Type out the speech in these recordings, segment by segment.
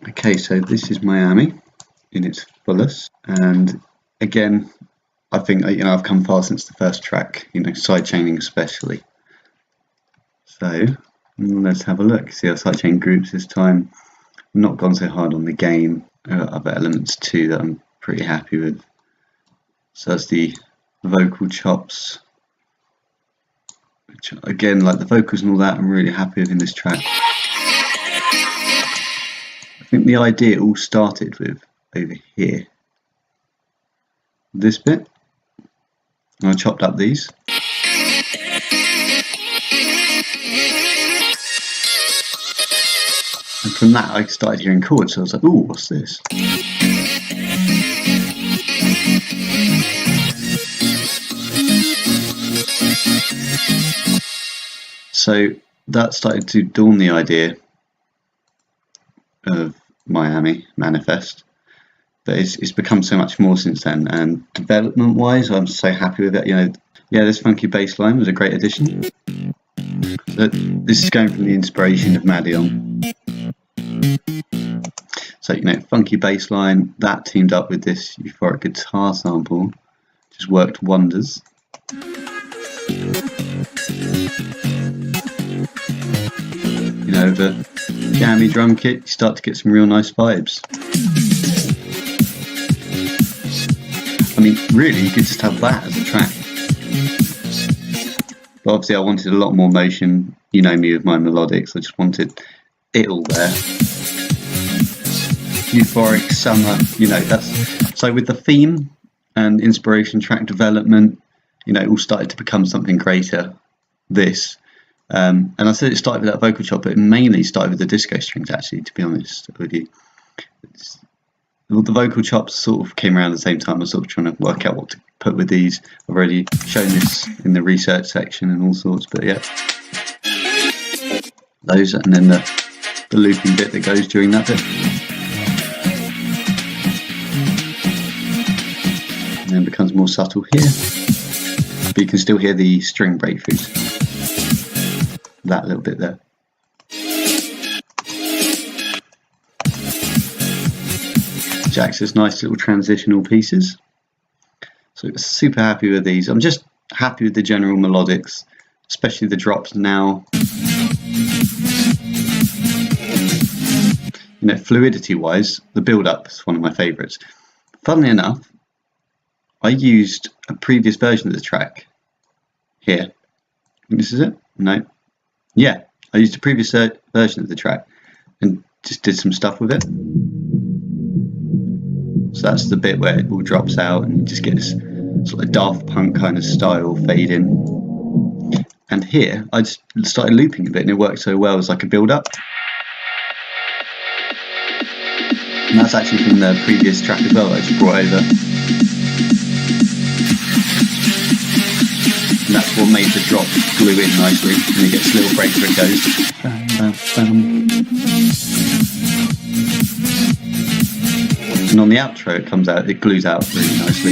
Okay, so this is Miami in its fullest, and again, I think I've come far since the first track, sidechaining especially. So let's have a look. See our sidechain groups this time. I've not gone so hard on the gain. Other elements too that I'm pretty happy with. So that's the vocal chops, which again, like the vocals and all that, I'm really happy with in this track. I think the idea all started with over here. This bit. And I chopped up these. And from that I started hearing chords, so I was like, ooh, what's this? So that started to dawn the idea of Miami Manifest, but it's become so much more since then, and development wise I'm so happy with it. Yeah, this funky bass line was a great addition. So this is going from the inspiration of Madeon. So funky bass line that teamed up with this euphoric guitar sample just worked wonders. The jammy drum kit, you start to get some real nice vibes. I mean, really, you could just have that as a track. But obviously I wanted a lot more motion. You know me with my melodics, I just wanted it all there. Euphoric summer, that's so with the theme and inspiration track development, it all started to become something greater. This. And I said it started with that vocal chop, but it mainly started with the disco strings, actually, to be honest with you. The vocal chops sort of came around at the same time. I was sort of trying to work out what to put with these. I've already shown this in the research section and all sorts, but yeah. Those, and then the looping bit that goes during that bit. And then becomes more subtle here. But you can still hear the string breakthroughs. That little bit there. Jax's nice little transitional pieces. So super happy with these. I'm just happy with the general melodics, especially the drops now. Fluidity wise, the build up is one of my favourites. Funnily enough, I used a previous version of the track here. This is it? No. Yeah, I used a previous version of the track and just did some stuff with it. So that's the bit where it all drops out and you just get this sort of Daft Punk kind of style fade in. And here I just started looping a bit and it worked so well as like a build up. And that's actually from the previous track as well that I just brought over. And that's what made the drop glue in nicely, and it gets little breaks where it goes. And on the outro it comes out, it glues out really nicely.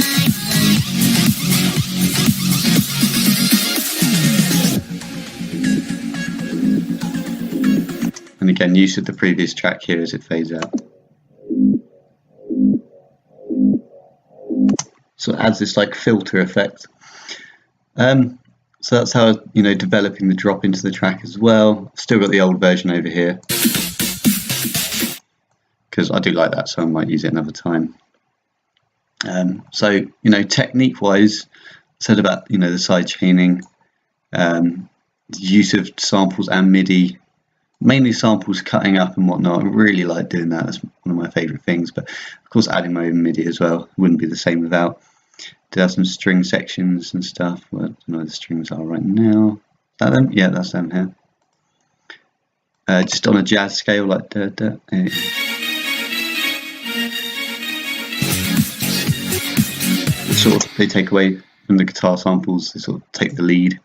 And again, use of the previous track here as it fades out. So it adds this like filter effect. So that's how developing the drop into the track as well. Still got the old version over here because I do like that, so I might use it another time. So technique wise, I said about the side chaining, the use of samples and MIDI, mainly samples cutting up and whatnot. I really like doing that. That's one of my favorite things, but of course adding my own MIDI as well wouldn't be the same without. Did have some string sections and stuff. Well, I don't know where the strings are right now. Is that them? Yeah, that's them here. Just on a jazz scale, like da, da, they take away from the guitar samples. They sort of take the lead.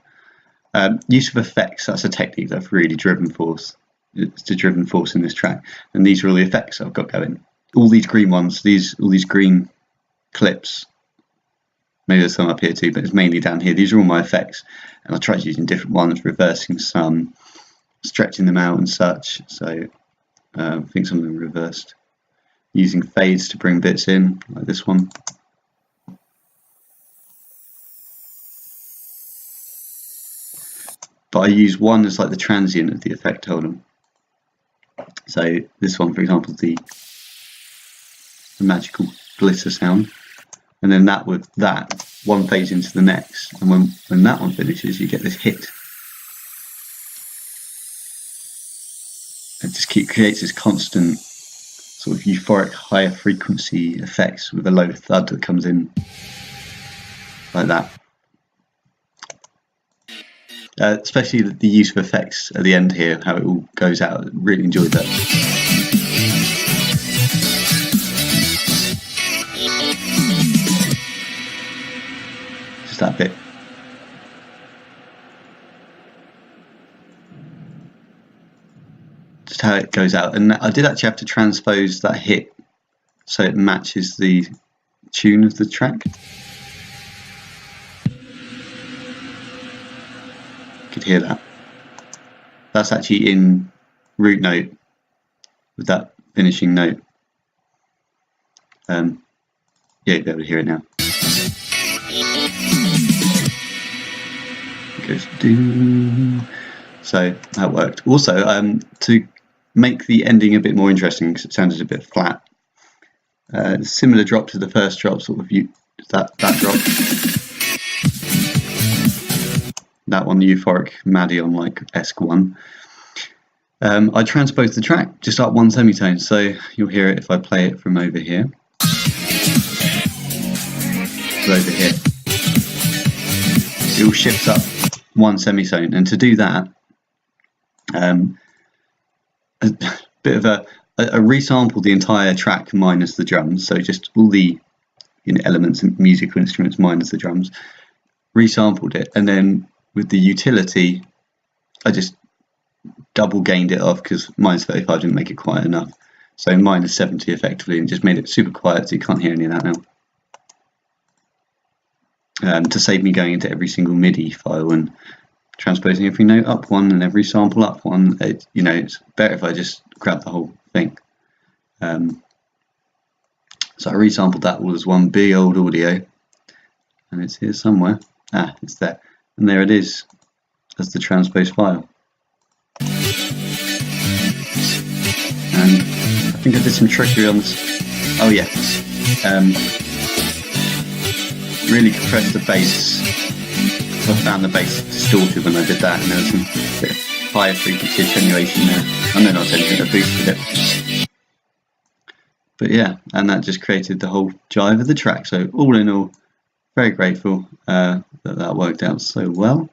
Use of effects. That's a technique that I've really driven force. It's the driven force in this track. And these are all the effects I've got going. All these green ones. All these green clips. Maybe there's some up here too, but it's mainly down here. These are all my effects, and I tried using different ones, reversing some, stretching them out and such. So I think some of them reversed. Using fades to bring bits in, like this one. But I use one as like the transient of the effect holder. So this one, for example, the magical glitter sound, and then that with that one fades into the next, and when that one finishes, you get this hit. It just creates this constant sort of euphoric higher frequency effects with a low thud that comes in like that. Especially the use of effects at the end here, how it all goes out. Really enjoyed that. Just that bit. Just how it goes out. And I did actually have to transpose that hit so it matches the tune of the track. Could hear that. That's actually in root note with that finishing note. Yeah, you'll be able to hear it now. It goes doo. So that worked. Also, to make the ending a bit more interesting, because it sounded a bit flat. Similar drop to the first drop, sort of that drop. That one, the euphoric Madeon like-esque one. I transposed the track just up one semitone, so you'll hear it if I play it from over here to over here. It all shifts up one semitone, and to do that, a bit of a resample the entire track minus the drums, so just all the elements and musical instruments minus the drums, resampled it, and then with the utility, I just double gained it off because minus 35 didn't make it quiet enough. So minus 70 effectively, and just made it super quiet so you can't hear any of that now. To save me going into every single MIDI file and transposing every note up one and every sample up one, it's better if I just grab the whole thing. So I resampled that all as one big old audio, and it's here somewhere. It's there. And there it is as the transposed file. And I think I did some trickery on this. Oh yeah. Really compressed the bass. I found the bass distorted when I did that, and there was some bit of higher frequency attenuation there. And then I boosted it. But yeah, and that just created the whole jive of the track. So all in all, very grateful that worked out so well.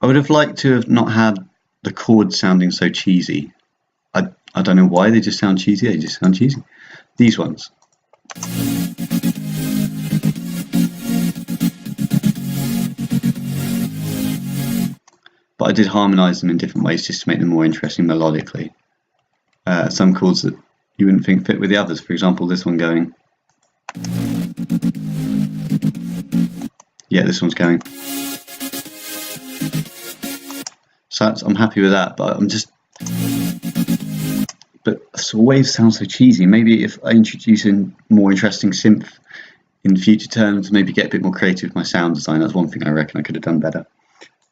I would have liked to have not had the chords sounding so cheesy. I don't know why, they just sound cheesy. They just sound cheesy. These ones. But I did harmonise them in different ways just to make them more interesting melodically. Some chords that you wouldn't think fit with the others. For example, this one going. Yeah, this one's going. So I'm happy with that, but so waves sound so cheesy. Maybe if I introduce in more interesting synth in future terms, maybe get a bit more creative with my sound design. That's one thing I reckon I could have done better.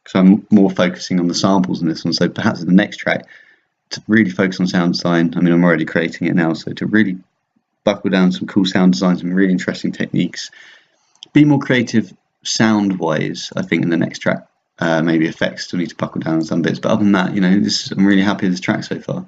Because I'm more focusing on the samples in this one. So perhaps in the next track, to really focus on sound design. I mean, I'm already creating it now, so to really buckle down some cool sound designs and really interesting techniques. Be more creative sound-wise, I think, in the next track. Maybe effects still need to buckle down on some bits, but other than that, I'm really happy with this track so far.